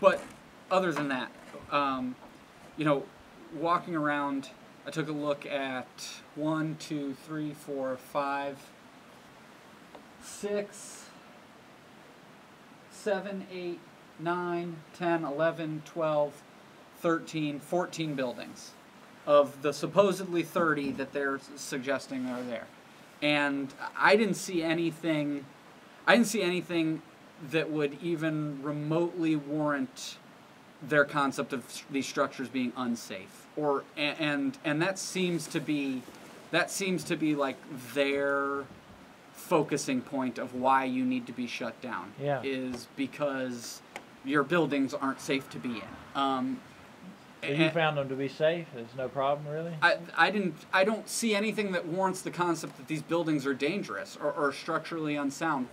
but other than that, you know, walking around, I took a look at 1, 2, 3, 4, 5, 6, 7, 8, 9, 10, 11, 12, 13, 14 buildings of the supposedly 30 that they're suggesting are there. And I didn't see anything that would even remotely warrant their concept of these structures being unsafe. And that seems to be like their focusing point of why you need to be shut down. Yeah. Is because your buildings aren't safe to be in. So you found them to be safe? There's no problem, really? I don't see anything that warrants the concept that these buildings are dangerous or structurally unsound.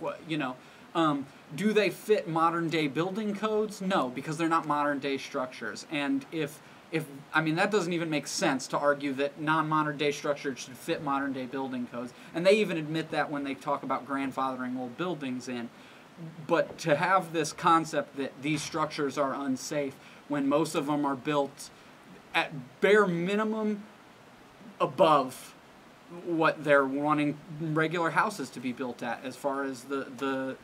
Do they fit modern day building codes? No, because they're not modern day structures. And if that doesn't even make sense to argue that non-modern day structures should fit modern day building codes. And they even admit that when they talk about grandfathering old buildings in. But to have this concept that these structures are unsafe when most of them are built at bare minimum above what they're wanting regular houses to be built at, as far as the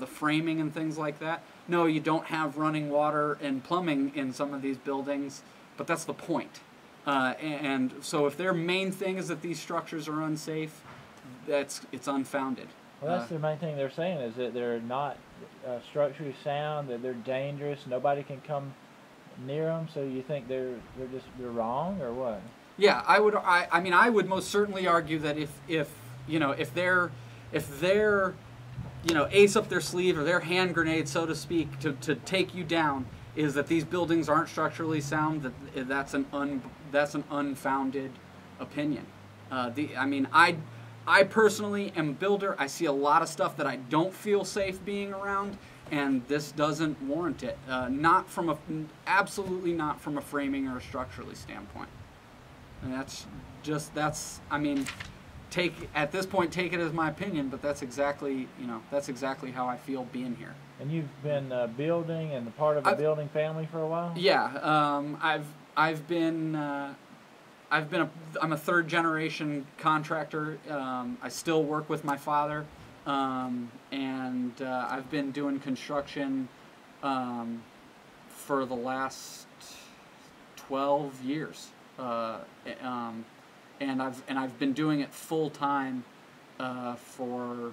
framing and things like that. No, you don't have running water and plumbing in some of these buildings, but that's the point. And so if their main thing is that these structures are unsafe, it's unfounded. Well, that's the main thing they're saying, is that they're not structurally sound, that they're dangerous, nobody can come near them. So you think they're wrong, or what? Yeah, I would most certainly argue that if they're ace up their sleeve, or their hand grenade, so to speak, to take you down, is that these buildings aren't structurally sound, that's an unfounded opinion. I personally am a builder. I see a lot of stuff that I don't feel safe being around, and this doesn't warrant it. Absolutely not from a framing or a structurally standpoint. And at this point, take it as my opinion, but that's exactly how I feel being here. And you've been building and part of a building family for a while? Yeah, I'm a third generation contractor. I still work with my father, and I've been doing construction for the last 12 years. And I've been doing it full time for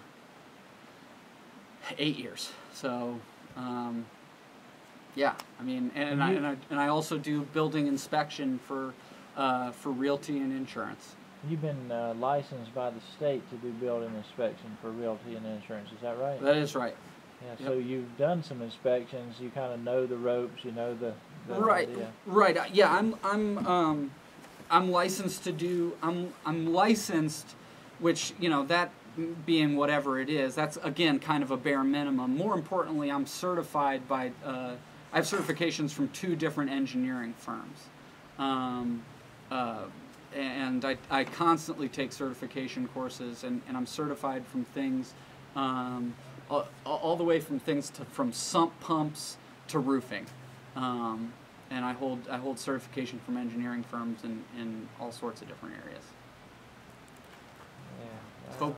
8 years. So yeah, and I also do building inspection for realty and insurance. You've been licensed by the state to do building inspection for realty and insurance. Is that right? That is right. Yeah. Yep. So you've done some inspections. You kind of know the ropes. You know the right. idea. Right. Yeah. I'm licensed to do. I'm licensed, which that being whatever it is. That's again kind of a bare minimum. More importantly, I'm certified by. I have certifications from 2 different engineering firms. And I constantly take certification courses, and I'm certified from things, all the way from from sump pumps to roofing, and I hold certification from engineering firms in all sorts of different areas. Yeah.